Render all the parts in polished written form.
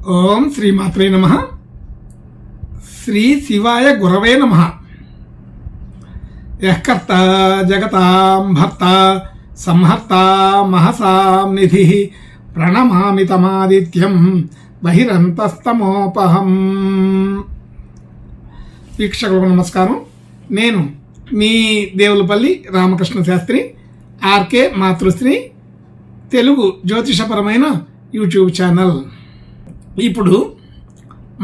ఓం శ్రీమాత్రే నమః. శ్రీ శివాయ గురవే నమః. యఃకర్త జగతాం భర్త సంహర్త మహసాం నిధి ప్రణమామి తమాదిత్యం బహిరంతస్తమోపహం. వీక్షకులకు నమస్కారం. నేను మీ దేవులపల్లి రామకృష్ణ శాస్త్రి, ఆర్కే మాతృశ్రీ తెలుగు జ్యోతిషపరమైన యూట్యూబ్ ఛానల్. ఇప్పుడు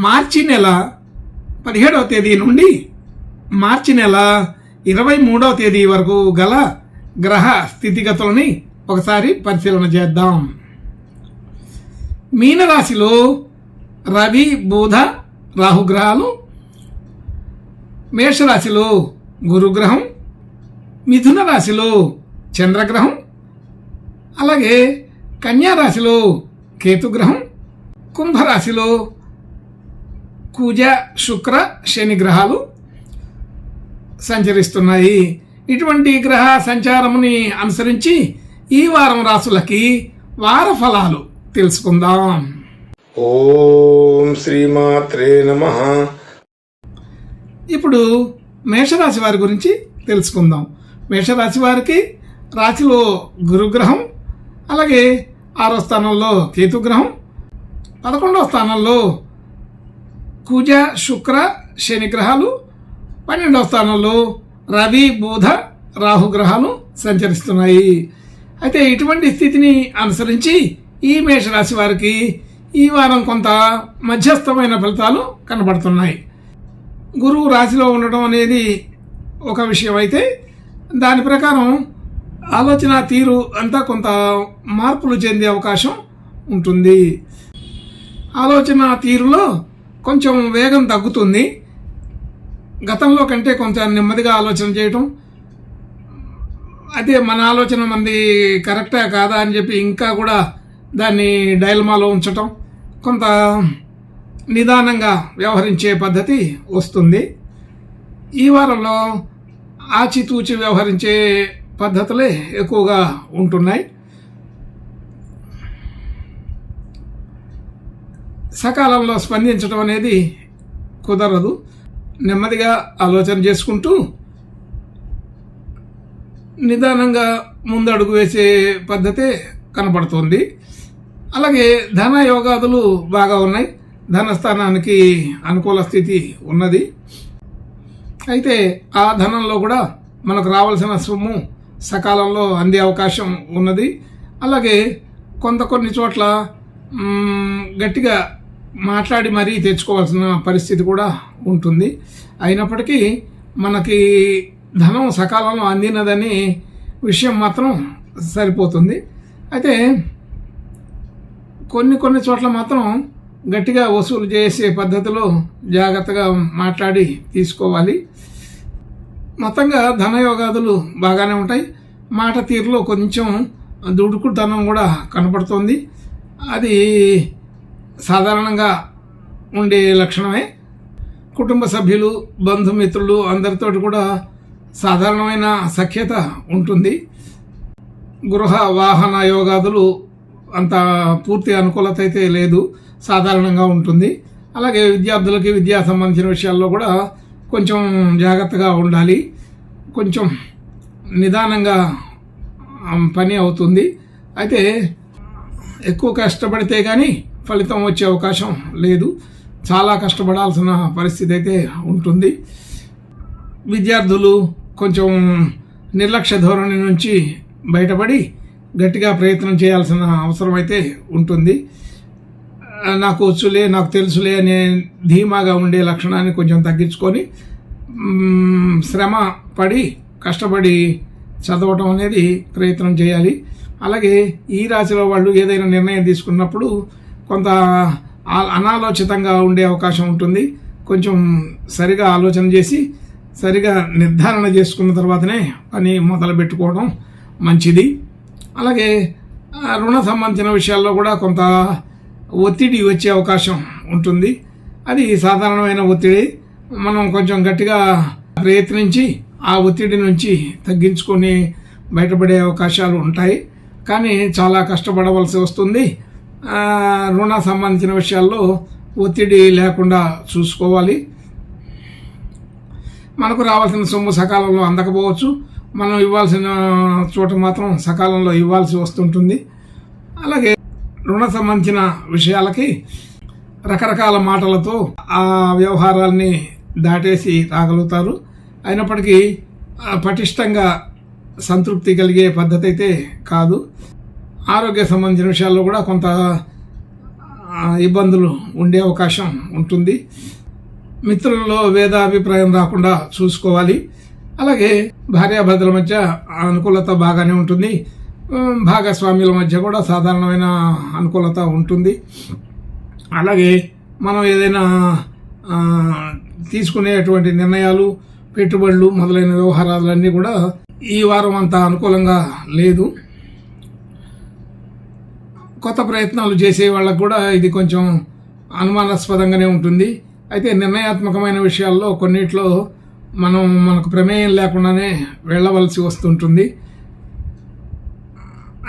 మార్చి నెల 17వ తేదీ నుండి మార్చి నెల 23వ తేదీ వరకు గల గ్రహ స్థితిగతులని ఒకసారి పరిశీలన చేద్దాం. మీనరాశిలో రవి, బుధ, రాహుగ్రహాలు, మేషరాశిలో గురుగ్రహం, మిథున రాశిలో చంద్రగ్రహం, అలాగే కన్యారాశిలో కేతుగ్రహం, కుంభరాశిలో కుజ, శుక్ర, శని గ్రహాలు సంచరిస్తున్నాయి. ఇటువంటి గ్రహ సంచారముని అనుసరించి ఈ వారం రాశులకి వార ఫలాలు తెలుసుకుందాం. ఓం శ్రీమాత్రే నమః. ఇప్పుడు మేషరాశి వారి గురించి తెలుసుకుందాం. మేషరాశి వారికి రాశిలో గురుగ్రహం, అలాగే 6వ స్థానంలో కేతుగ్రహం, 11వ స్థానంలో కుజ, శుక్ర, శని గ్రహాలు, 12వ స్థానంలో రవి, బుధ, రాహుగ్రహాలు సంచరిస్తున్నాయి. అయితే ఇటువంటి స్థితిని అనుసరించి ఈ మేషరాశి వారికి ఈ వారం కొంత మధ్యస్థమైన ఫలితాలు కనబడుతున్నాయి. గురువు రాశిలో ఉండడం అనేది ఒక విషయం అయితే, దాని ప్రకారం ఆలోచన తీరు అంతా కొంత మార్పులు చెందే అవకాశం ఉంటుంది. ఆలోచన తీరులో కొంచెం వేగం తగ్గుతుంది. గతంలో కంటే కొంచెం నెమ్మదిగా ఆలోచన చేయటం, అదే మన ఆలోచన మంది కరెక్టా కాదా అని చెప్పి ఇంకా కూడా దాన్ని డైలమాలో ఉంచటం, కొంత నిదానంగా వ్యవహరించే పద్ధతి వస్తుంది. ఈ వారంలో ఆచితూచి వ్యవహరించే పద్ధతులే ఎక్కువగా ఉంటున్నాయి. సకాలంలో స్పందించడం అనేది కుదరదు. నెమ్మదిగా ఆలోచన చేసుకుంటూ నిదానంగా ముందడుగు వేసే పద్ధతే కనపడుతోంది. అలాగే ధన యోగాదులు బాగా ఉన్నాయి. ధనస్థానానికి అనుకూల స్థితి ఉన్నది. అయితే ఆ ధనంలో కూడా మనకు రావాల్సిన సొమ్ము సకాలంలో అందే అవకాశం ఉన్నది. అలాగే కొన్ని చోట్ల గట్టిగా మాట్లాడి మరీ తెచ్చుకోవాల్సిన పరిస్థితి కూడా ఉంటుంది. అయినప్పటికీ మనకి ధనం సకాలంలో అందినదని విషయం మాత్రం సరిపోతుంది. అయితే కొన్ని చోట్ల మాత్రం గట్టిగా వసూలు చేసే పద్ధతిలో జాగ్రత్తగా మాట్లాడి తీసుకోవాలి. మొత్తంగా ధనయోగాదులు బాగానే ఉంటాయి. మాట తీరులో కొంచెం దుడుకుతనం కూడా కనపడుతోంది. అది సాధారణంగా ఉండే లక్షణమే. కుటుంబ సభ్యులు, బంధుమిత్రులు అందరితోటి కూడా సాధారణమైన సఖ్యత ఉంటుంది. గృహ వాహన యోగాదులు అంత పూర్తి అనుకూలత అయితే లేదు, సాధారణంగా ఉంటుంది. అలాగే విద్యార్థులకి విద్యా సంబంధించిన విషయాల్లో కూడా కొంచెం జాగ్రత్తగా ఉండాలి. కొంచెం నిదానంగా పని అవుతుంది. అయితే ఎక్కువ కష్టపడితే కానీ ఫలితం వచ్చే అవకాశం లేదు. చాలా కష్టపడాల్సిన పరిస్థితి అయితే ఉంటుంది. విద్యార్థులు కొంచెం నిర్లక్ష్య ధోరణి నుంచి బయటపడి గట్టిగా ప్రయత్నం చేయాల్సిన అవసరం అయితే ఉంటుంది. నాకు వచ్చులే, నాకు తెలుసులే అనే ధీమాగా ఉండే లక్షణాన్ని కొంచెం తగ్గించుకొని శ్రమ పడి కష్టపడి చదవటం అనేది ప్రయత్నం చేయాలి. అలాగే ఈ రాశిలో వాళ్ళు ఏదైనా నిర్ణయం తీసుకున్నప్పుడు కొంత అనాలోచితంగా ఉండే అవకాశం ఉంటుంది. కొంచెం సరిగా ఆలోచన చేసి సరిగా నిర్ధారణ చేసుకున్న తర్వాతనే పని మొదలు పెట్టుకోవడం మంచిది. అలాగే రుణ సంబంధించిన విషయాల్లో కూడా కొంత ఒత్తిడి వచ్చే అవకాశం ఉంటుంది. అది సాధారణమైన ఒత్తిడి. మనం కొంచెం గట్టిగా ప్రయత్నించి ఆ ఒత్తిడి నుంచి తగ్గించుకొని బయటపడే అవకాశాలు ఉంటాయి. కానీ చాలా కష్టపడవలసి వస్తుంది. రుణ సంబంధించిన విషయాల్లో ఒత్తిడి లేకుండా చూసుకోవాలి. మనకు రావాల్సిన సొమ్ము సకాలంలో అందకపోవచ్చు, మనం ఇవ్వాల్సిన చోట మాత్రం సకాలంలో ఇవ్వాల్సి వస్తుంటుంది. అలాగే రుణ సంబంధించిన విషయాలకి రకరకాల మాటలతో ఆ వ్యవహారాల్ని దాటేసి రాగలుగుతారు. అయినప్పటికీ పటిష్టంగా సంతృప్తి కలిగే పద్ధతి అయితే కాదు. ఆరోగ్య సంబంధించిన విషయాల్లో కూడా కొంత ఇబ్బందులు ఉండే అవకాశం ఉంటుంది. మిత్రులలో భేదాభిప్రాయం రాకుండా చూసుకోవాలి. అలాగే భార్యాభర్తల మధ్య అనుకూలత బాగానే ఉంటుంది. భాగస్వామ్యుల మధ్య కూడా సాధారణమైన అనుకూలత ఉంటుంది. అలాగే మనం ఏదైనా తీసుకునేటువంటి నిర్ణయాలు, పెట్టుబడులు మొదలైన వ్యవహారాలన్నీ కూడా ఈ వారం అంత అనుకూలంగా లేదు. కొత్త ప్రయత్నాలు చేసే వాళ్ళకు కూడా ఇది కొంచెం అనుమానాస్పదంగానే ఉంటుంది. అయితే నిర్ణయాత్మకమైన విషయాల్లో కొన్నిట్లో మనకు ప్రమేయం లేకుండానే వెళ్ళవలసి వస్తుంటుంది.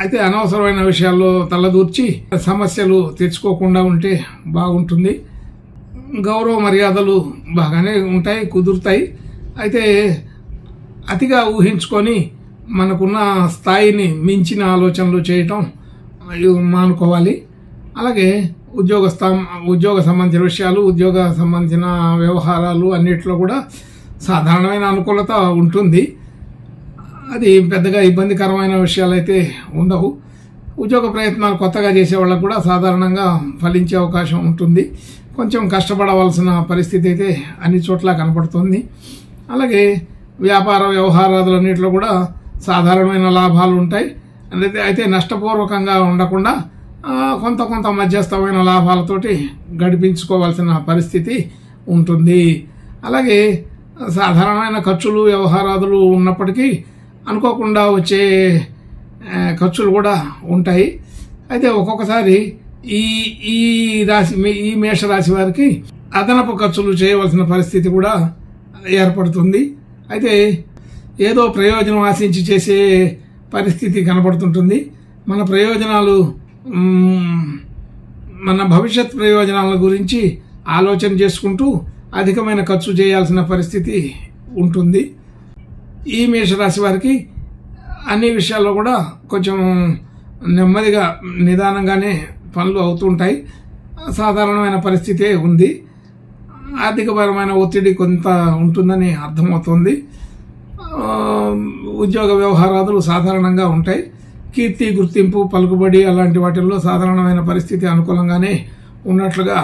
అయితే అనవసరమైన విషయాల్లో తలదూర్చి సమస్యలు తెచ్చుకోకుండా ఉంటే బాగుంటుంది. గౌరవ మర్యాదలు బాగానే ఉంటాయి, కుదురుతాయి. అయితే అతిగా ఊహించుకొని మనకున్న స్థాయిని మించిన ఆలోచనలు చేయటం మానుకోవాలి. అలాగే ఉద్యోగ సంబంధించిన విషయాలు, ఉద్యోగ సంబంధించిన వ్యవహారాలు అన్నిట్లో కూడా సాధారణమైన అనుకూలత ఉంటుంది. అది పెద్దగా ఇబ్బందికరమైన విషయాలు అయితే ఉండవు. ఉద్యోగ ప్రయత్నాలు కొత్తగా చేసే వాళ్ళకు కూడా సాధారణంగా ఫలించే అవకాశం ఉంటుంది. కొంచెం కష్టపడవలసిన పరిస్థితి అయితే అన్ని చోట్ల కనపడుతుంది. అలాగే వ్యాపార వ్యవహారాలన్నింటిలో కూడా సాధారణమైన లాభాలు ఉంటాయి. అయితే నష్టపూర్వకంగా ఉండకుండా కొంత మధ్యస్థమైన లాభాలతోటి గడిపించుకోవాల్సిన పరిస్థితి ఉంటుంది. అలాగే సాధారణమైన ఖర్చులు, వ్యవహారాదులు ఉన్నప్పటికీ అనుకోకుండా వచ్చే ఖర్చులు కూడా ఉంటాయి. అయితే ఒక్కొక్కసారి ఈ మేషరాశి వారికి అదనపు ఖర్చులు చేయవలసిన పరిస్థితి కూడా ఏర్పడుతుంది. అయితే ఏదో ప్రయోజనం ఆశించి చేసే పరిస్థితి కనపడుతుంటుంది. మన ప్రయోజనాలు, మన భవిష్యత్ ప్రయోజనాల గురించి ఆలోచన చేసుకుంటూ అధికమైన ఖర్చు చేయాల్సిన పరిస్థితి ఉంటుంది. ఈ మేషరాశి వారికి అన్ని విషయాల్లో కూడా కొంచెం నెమ్మదిగా, నిదానంగానే పనులు అవుతుంటాయి. సాధారణమైన పరిస్థితే ఉంది. ఆర్థికపరమైన ఒత్తిడి కొంత ఉంటుందని అర్థమవుతుంది. ఉద్యోగ వ్యవహారాలు సాధారణంగా ఉంటాయి. కీర్తి, గుర్తింపు, పలుకుబడి అలాంటి వాటిల్లో సాధారణమైన పరిస్థితి అనుకూలంగానే ఉన్నట్లుగా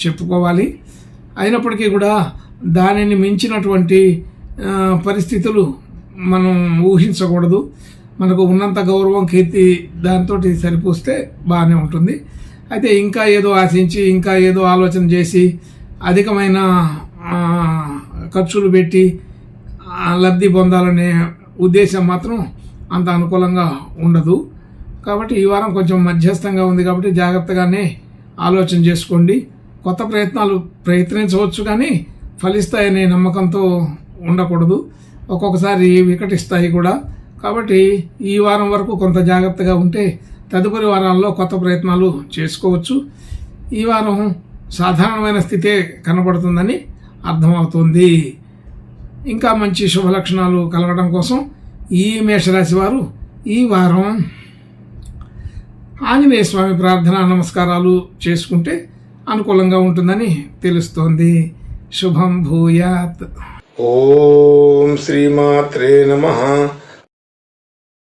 చెప్పుకోవాలి. అయినప్పటికీ కూడా దానిని మించినటువంటి పరిస్థితులు మనం ఊహించకూడదు. మనకు ఉన్నంత గౌరవం, కీర్తి దాంతో సరిపోస్తే బాగానే ఉంటుంది. అయితే ఇంకా ఏదో ఆశించి, ఇంకా ఏదో ఆలోచన చేసి అధికమైన ఖర్చులు పెట్టి లబ్ధి పొందాలనే ఉద్దేశం మాత్రం అంత అనుకూలంగా ఉండదు. కాబట్టి ఈ వారం కొంచెం మధ్యస్థంగా ఉంది కాబట్టి జాగ్రత్తగానే ఆలోచన చేసుకోండి. కొత్త ప్రయత్నాలు ప్రయత్నించవచ్చు, కానీ ఫలిస్తాయనే నమ్మకంతో ఉండకూడదు. ఒక్కొక్కసారి వికటిస్తాయి కూడా. కాబట్టి ఈ వారం వరకు కొంత జాగ్రత్తగా ఉంటే తదుపరి వారాల్లో కొత్త ప్రయత్నాలు చేసుకోవచ్చు. ఈ వారం సాధారణమైన స్థితే కనబడుతుందని అర్థమవుతుంది. ఇంకా మంచి శుభ లక్షణాలు కలగడం కోసం ఈ మేషరాశి వారు ఈ వారం ఆంజనేయ స్వామి ప్రార్థన, నమస్కారాలు చేసుకుంటే అనుకూలంగా ఉంటుందని తెలుస్తోంది. శుభం భూయాత్. ఓం శ్రీమాత్రే నమః.